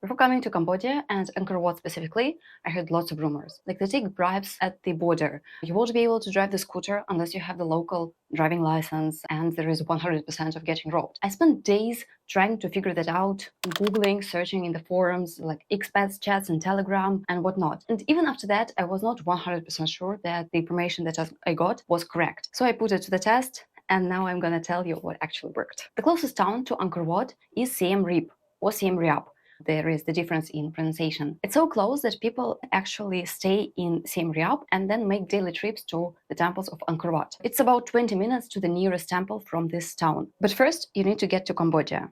Before coming to Cambodia and Angkor Wat specifically, I heard lots of rumors. Like they take bribes at the border. You won't be able to drive the scooter unless you have the local driving license, and there is 100% of getting robbed. I spent days trying to figure that out, Googling, searching in the forums, like expats chats and Telegram and whatnot. And even after that, I was not 100% sure that the information that I got was correct. So I put it to the test, and now I'm gonna tell you what actually worked. The closest town to Angkor Wat is Siem Reap or Siem Reap. There is the difference in pronunciation. It's so close that people actually stay in Siem Reap and then make daily trips to the temples of Angkor Wat. It's about 20 minutes to the nearest temple from this town. But first, you need to get to Cambodia.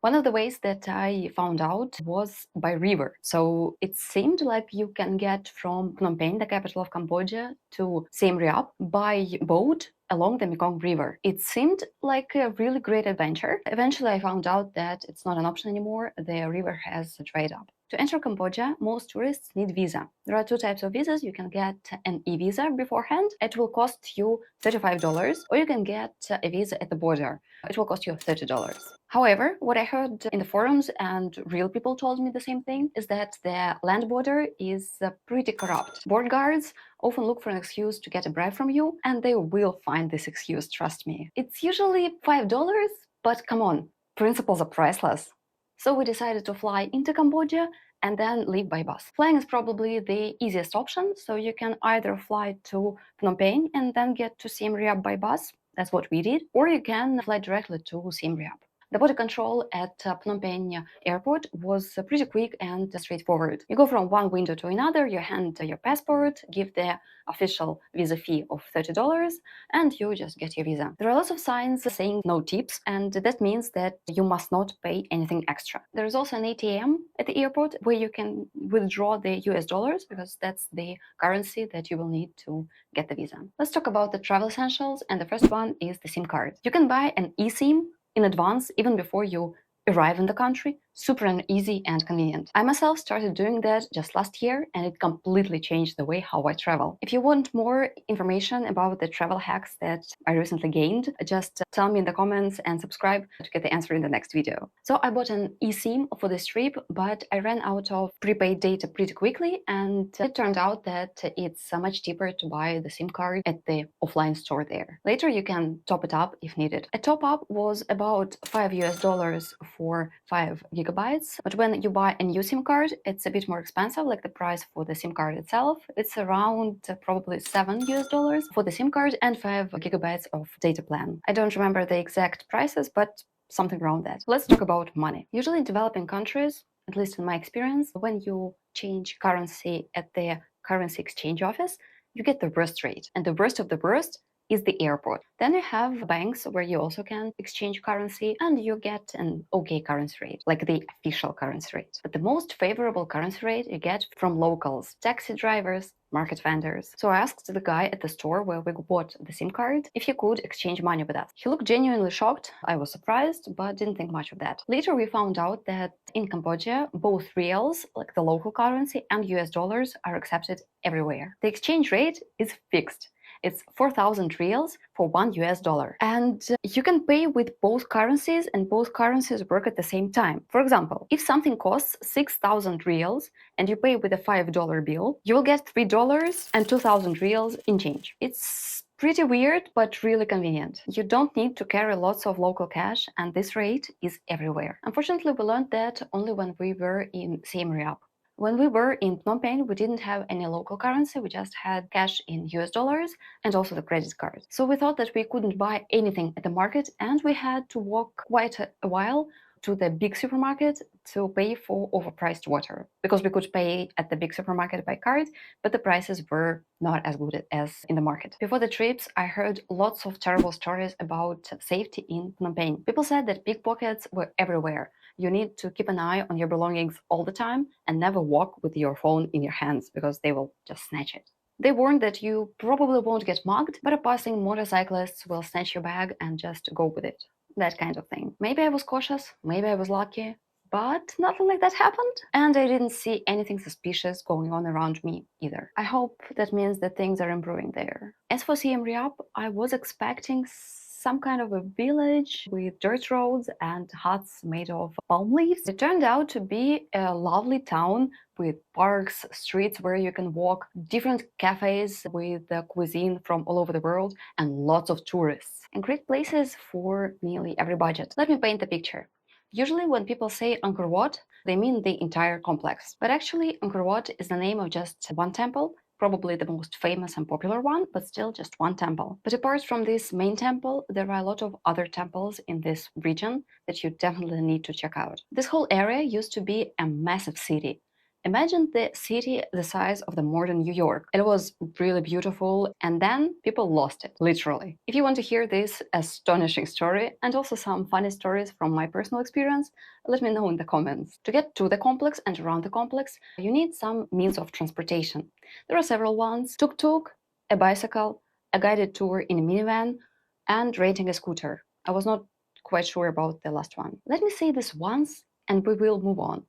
One of the ways that I found out was by river. So it seemed like you can get from Phnom Penh, the capital of Cambodia, to Siem Reap by boat along the Mekong River. It seemed like a really great adventure. Eventually, I found out that it's not an option anymore. The river has dried up. To enter Cambodia, most tourists need visa. There are two types of visas. You can get an e-visa beforehand. It will cost you $35, or you can get a visa at the border. It will cost you $30. However, what I heard in the forums and real people told me the same thing is that the land border is pretty corrupt. Board guards often look for an excuse to get a bribe from you, and they will find this excuse, trust me. It's usually $5, but come on, principles are priceless. So we decided to fly into Cambodia and then leave by bus. Flying is probably the easiest option, so you can either fly to Phnom Penh and then get to Siem Reap by bus, that's what we did, or you can fly directly to Siem Reap. The border control at Phnom Penh airport was pretty quick and straightforward. You go from one window to another, you hand your passport, give the official visa fee of $30, and you just get your visa. There are lots of signs saying no tips, and that means that you must not pay anything extra. There is also an ATM at the airport where you can withdraw the US dollars, because that's the currency that you will need to get the visa. Let's talk about the travel essentials, and the first one is the SIM card. You can buy an eSIM in advance, even before you arrive in the country. Super easy and convenient. I myself started doing that just last year, and it completely changed the way how I travel. If you want more information about the travel hacks that I recently gained, just tell me in the comments and subscribe to get the answer in the next video. So I bought an eSIM for this trip, but I ran out of prepaid data pretty quickly, and it turned out that it's much cheaper to buy the SIM card at the offline store there. Later you can top it up if needed. A top up was about $5 for 5 gigabytes, but when you buy a new SIM card, it's a bit more expensive, like the price for the SIM card itself. It's around probably $7 for the SIM card and 5 gigabytes of data plan. I don't remember the exact prices, but something around that. Let's talk about money. Usually in developing countries, at least in my experience, when you change currency at the currency exchange office, you get the worst rate, and the worst of the worst is the airport. Then you have banks where you also can exchange currency, and you get an okay currency rate, like the official currency rate. But the most favorable currency rate you get from locals, taxi drivers, market vendors. So I asked the guy at the store where we bought the SIM card if he could exchange money with us. He looked genuinely shocked. I was surprised, but didn't think much of that. Later we found out that in Cambodia, both reals, like the local currency, and US dollars are accepted everywhere. The exchange rate is fixed. It's 4,000 reals for $1. And you can pay with both currencies, and both currencies work at the same time. For example, if something costs 6,000 reals and you pay with a $5 bill, you will get $3 and 2,000 reals in change. It's pretty weird, but really convenient. You don't need to carry lots of local cash, and this rate is everywhere. Unfortunately, we learned that only when we were in Siem Reap. When we were in Phnom Penh, we didn't have any local currency, we just had cash in US dollars and also the credit card. So we thought that we couldn't buy anything at the market, and we had to walk quite a while to the big supermarket to pay for overpriced water, because we could pay at the big supermarket by card, but the prices were not as good as in the market. Before the trips, I heard lots of terrible stories about safety in Phnom Penh. People said that pickpockets were everywhere. You need to keep an eye on your belongings all the time and never walk with your phone in your hands, because they will just snatch it. They warned that you probably won't get mugged, but a passing motorcyclist will snatch your bag and just go with it. That kind of thing. Maybe I was cautious, maybe I was lucky, but nothing like that happened, and I didn't see anything suspicious going on around me either. I hope that means that things are improving there. As for Siem Reap, I was expecting some kind of a village with dirt roads and huts made of palm leaves. It turned out to be a lovely town with parks, streets where you can walk, different cafes with cuisine from all over the world, and lots of tourists. And great places for nearly every budget. Let me paint a picture. Usually when people say Angkor Wat, they mean the entire complex. But actually, Angkor Wat is the name of just one temple, probably the most famous and popular one, but still just one temple. But apart from this main temple, there are a lot of other temples in this region that you definitely need to check out. This whole area used to be a massive city. Imagine the city the size of the modern New York. It was really beautiful, and then people lost it, literally. If you want to hear this astonishing story and also some funny stories from my personal experience, let me know in the comments. To get to the complex and around the complex, you need some means of transportation. There are several ones: tuk-tuk, a bicycle, a guided tour in a minivan, and renting a scooter. I was not quite sure about the last one. Let me say this once and we will move on.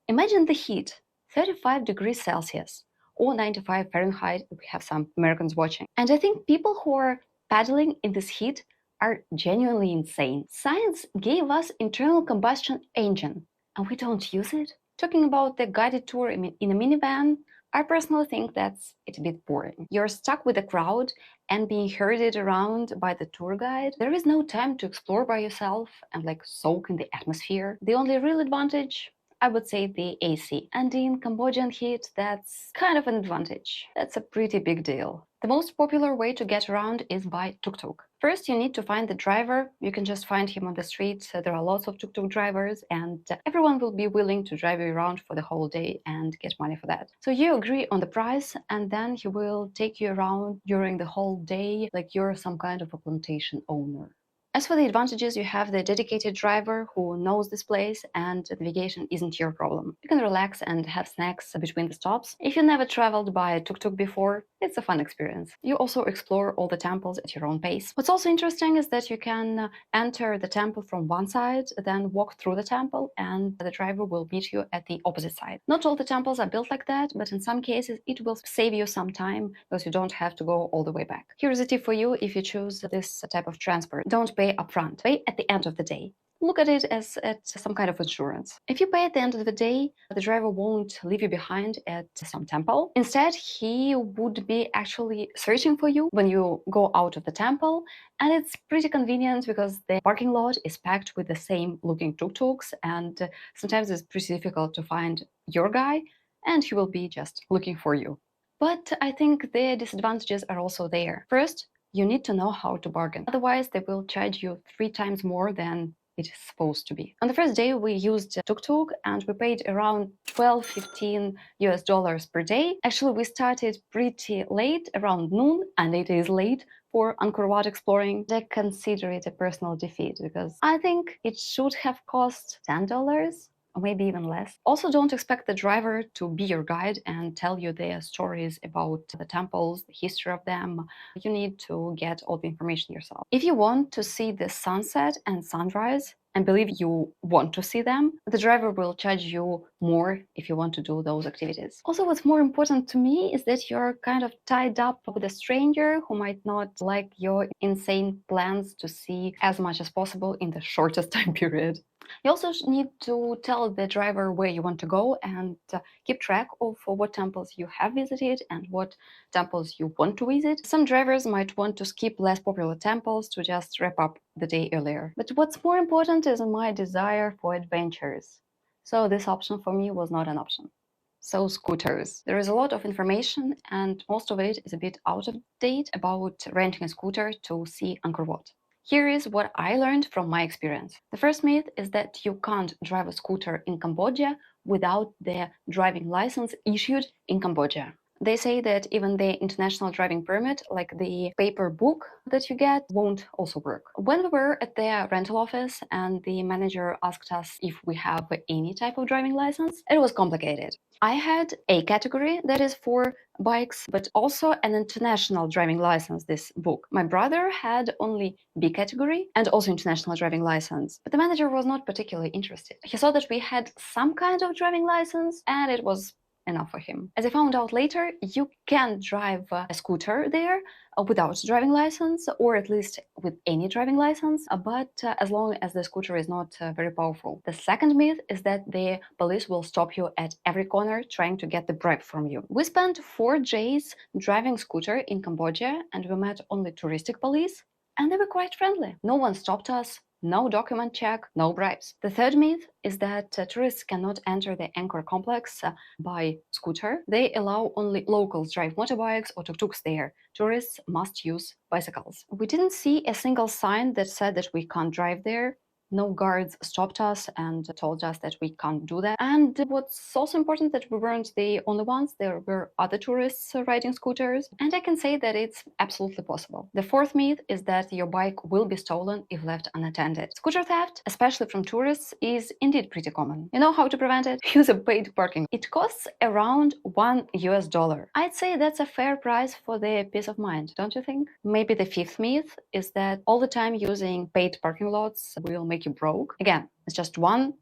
Imagine the heat, 35 degrees Celsius or 95 Fahrenheit if we have some Americans watching. And I think people who are paddling in this heat are genuinely insane. Science gave us internal combustion engine, and we don't use it? Talking about the guided tour in a minivan, I personally think it's a bit boring. You're stuck with the crowd and being herded around by the tour guide. There is no time to explore by yourself and soak in the atmosphere. The only real advantage, I would say, the AC. And in Cambodian heat, that's kind of an advantage. That's a pretty big deal. The most popular way to get around is by tuk-tuk. First, you need to find the driver. You can just find him on the street. There are lots of tuk-tuk drivers, and everyone will be willing to drive you around for the whole day and get money for that. So you agree on the price, and then he will take you around during the whole day like you're some kind of a plantation owner. As for the advantages, you have the dedicated driver who knows this place, and navigation isn't your problem. You can relax and have snacks between the stops. If you never traveled by a tuk-tuk before, it's a fun experience. You also explore all the temples at your own pace. What's also interesting is that you can enter the temple from one side, then walk through the temple, and the driver will meet you at the opposite side. Not all the temples are built like that, but in some cases it will save you some time because you don't have to go all the way back. Here's a tip for you if you choose this type of transport. Don't pay upfront. Pay at the end of the day. Look at it as some kind of insurance. If you pay at the end of the day, the driver won't leave you behind at some temple. Instead, he would be actually searching for you when you go out of the temple, and it's pretty convenient because the parking lot is packed with the same looking tuk-tuks, and sometimes it's pretty difficult to find your guy, and he will be just looking for you. But I think the disadvantages are also there. First, you need to know how to bargain. Otherwise, they will charge you 3 times more than it is supposed to be. On the first day, we used tuk-tuk and we paid around 12-15 US dollars per day. Actually, we started pretty late, around noon, and it is late for Angkor Wat exploring. I consider it a personal defeat because I think it should have cost $10. Or maybe even less. Also, don't expect the driver to be your guide and tell you their stories about the temples, the history of them. You need to get all the information yourself. If you want to see the sunset and sunrise, and believe you want to see them, the driver will charge you more if you want to do those activities. Also, what's more important to me is that you're kind of tied up with a stranger who might not like your insane plans to see as much as possible in the shortest time period. You also need to tell the driver where you want to go and keep track of what temples you have visited and what temples you want to visit. Some drivers might want to skip less popular temples to just wrap up the day earlier. But what's more important is my desire for adventures. So this option for me was not an option. So scooters. There is a lot of information and most of it is a bit out of date about renting a scooter to see Angkor Wat. Here is what I learned from my experience. The first myth is that you can't drive a scooter in Cambodia without the driving license issued in Cambodia. They say that even the international driving permit, like the paper book that you get, won't also work. When we were at the rental office and the manager asked us if we have any type of driving license, it was complicated. I had A category, that is for bikes, but also an international driving license, this book. My brother had only B category and also international driving license, but the manager was not particularly interested. He saw that we had some kind of driving license and it was enough for him. As I found out later, you can drive a scooter there without driving license, or at least with any driving license, but as long as the scooter is not very powerful. The second myth is that the police will stop you at every corner trying to get the bribe from you. We spent 4 days driving scooter in Cambodia, and we met only touristic police, and they were quite friendly. No one stopped us. No document check, no bribes. The third myth is that tourists cannot enter the Angkor complex by scooter. They allow only locals drive motorbikes or tuk-tuks there. Tourists must use bicycles. We didn't see a single sign that said that we can't drive there. No guards stopped us and told us that we can't do that. And what's also important, that we weren't the only ones. There were other tourists riding scooters. And I can say that it's absolutely possible. The fourth myth is that your bike will be stolen if left unattended. Scooter theft, especially from tourists, is indeed pretty common. You know how to prevent it? Use a paid parking. It costs around $1. I'd say that's a fair price for the peace of mind, don't you think? Maybe the fifth myth is that all the time using paid parking lots will make you broke. Again, it's just $1.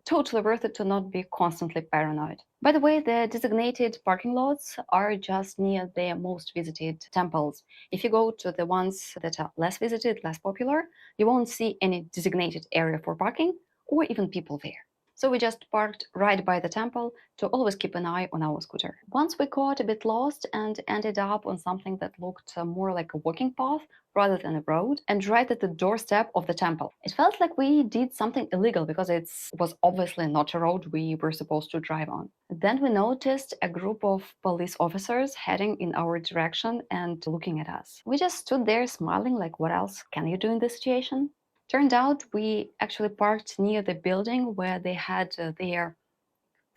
Totally worth it to not be constantly paranoid. By the way, the designated parking lots are just near the most visited temples. If you go to the ones that are less visited, less popular, you won't see any designated area for parking or even people there. So we just parked right by the temple to always keep an eye on our scooter. Once we got a bit lost and ended up on something that looked more like a walking path rather than a road, and right at the doorstep of the temple. It felt like we did something illegal because it was obviously not a road we were supposed to drive on. Then we noticed a group of police officers heading in our direction and looking at us. We just stood there smiling like, what else can you do in this situation? Turned out we actually parked near the building where they had their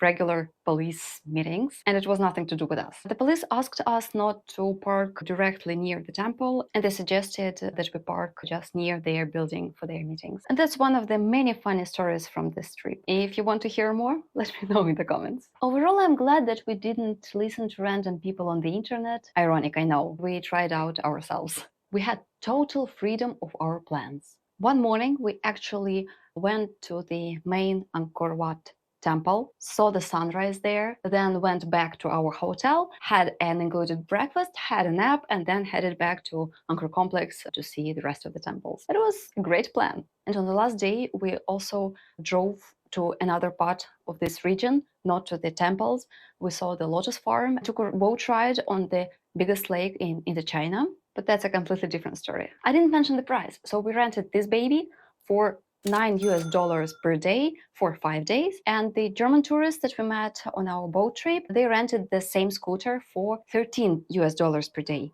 regular police meetings, and it was nothing to do with us. The police asked us not to park directly near the temple, and they suggested that we park just near their building for their meetings. And that's one of the many funny stories from this trip. If you want to hear more, let me know in the comments. Overall, I'm glad that we didn't listen to random people on the internet. Ironic, I know. We tried out ourselves. We had total freedom of our plans. One morning, we actually went to the main Angkor Wat temple, saw the sunrise there, then went back to our hotel, had an included breakfast, had a nap, and then headed back to Angkor complex to see the rest of the temples. It was a great plan. And on the last day, we also drove to another part of this region, not to the temples. We saw the lotus farm, took a boat ride on the biggest lake in China, but that's a completely different story. I didn't mention the price, so we rented this baby for $9 per day for 5 days, and the German tourists that we met on our boat trip, they rented the same scooter for $13 per day.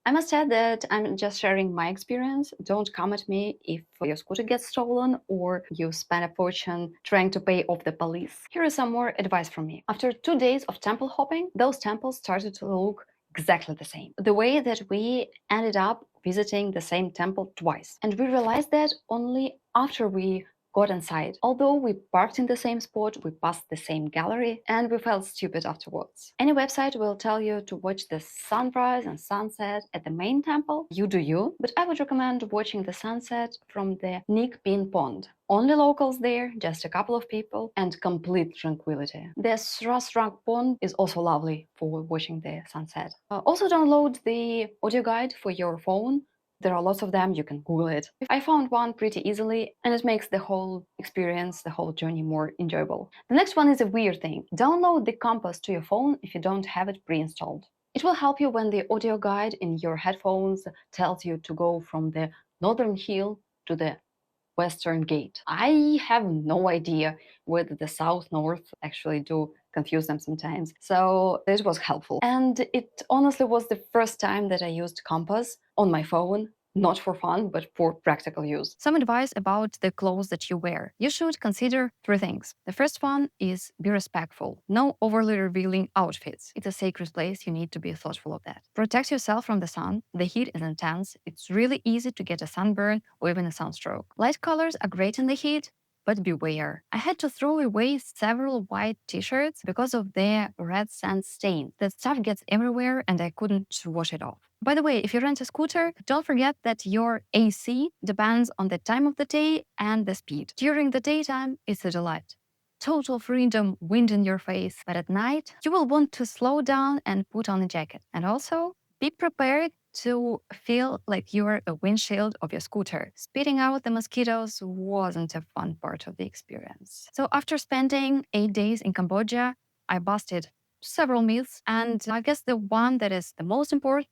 I must add that I'm just sharing my experience. Don't come at me if your scooter gets stolen or you spend a fortune trying to pay off the police. Here is some more advice from me. After 2 days of temple hopping, those temples started to look exactly the same. The way that we ended up visiting the same temple twice. And we realized that only after we got inside. Although we parked in the same spot, we passed the same gallery, and we felt stupid afterwards. Any website will tell you to watch the sunrise and sunset at the main temple. You do you, but I would recommend watching the sunset from the Nik Pin Pond. Only locals there, just a couple of people, and complete tranquility. The Srasrang Pond is also lovely for watching the sunset. Also download the audio guide for your phone. There are lots of them, you can Google it. I found one pretty easily, and it makes the whole experience, the whole journey more enjoyable. The next one is a weird thing. Download the compass to your phone if you don't have it pre-installed. It will help you when the audio guide in your headphones tells you to go from the northern hill to the western gate. I have no idea whether the south north actually do confuse them sometimes, so it was helpful. And it honestly was the first time that I used compass on my phone, not for fun, but for practical use. Some advice about the clothes that you wear. You should consider 3 things. The first one is be respectful. No overly revealing outfits. It's a sacred place, you need to be thoughtful of that. Protect yourself from the sun. The heat is intense. It's really easy to get a sunburn or even a sunstroke. Light colors are great in the heat, but beware. I had to throw away several white t-shirts because of their red sand stain. That stuff gets everywhere and I couldn't wash it off. By the way, if you rent a scooter, don't forget that your AC depends on the time of the day and the speed. During the daytime, it's a delight. total freedom, wind in your face. But at night, you will want to slow down and put on a jacket. And also, be prepared to feel like you're a windshield of your scooter. Spitting out the mosquitoes wasn't a fun part of the experience. So after spending 8 days in Cambodia, I busted several myths. And I guess the one that is the most important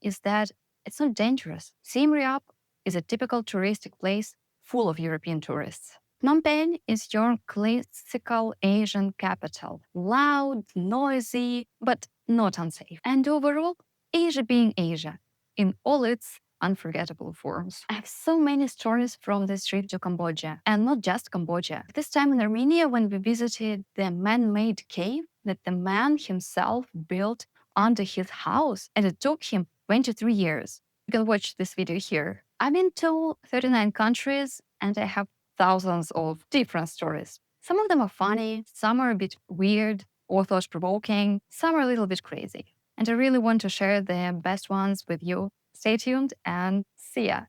is that it's not dangerous. Siem Reap is a typical touristic place full of European tourists. Phnom Penh is your classical Asian capital. Loud, noisy, but not unsafe. And overall, Asia being Asia in all its unforgettable forms. I have so many stories from this trip to Cambodia, and not just Cambodia. This time in Armenia, when we visited the man-made cave that the man himself built under his house, and it took him 23 years. You can watch this video here. I've been to 39 countries, and I have thousands of different stories. Some of them are funny, some are a bit weird or thought-provoking, some are a little bit crazy. And I really want to share the best ones with you. Stay tuned and see ya.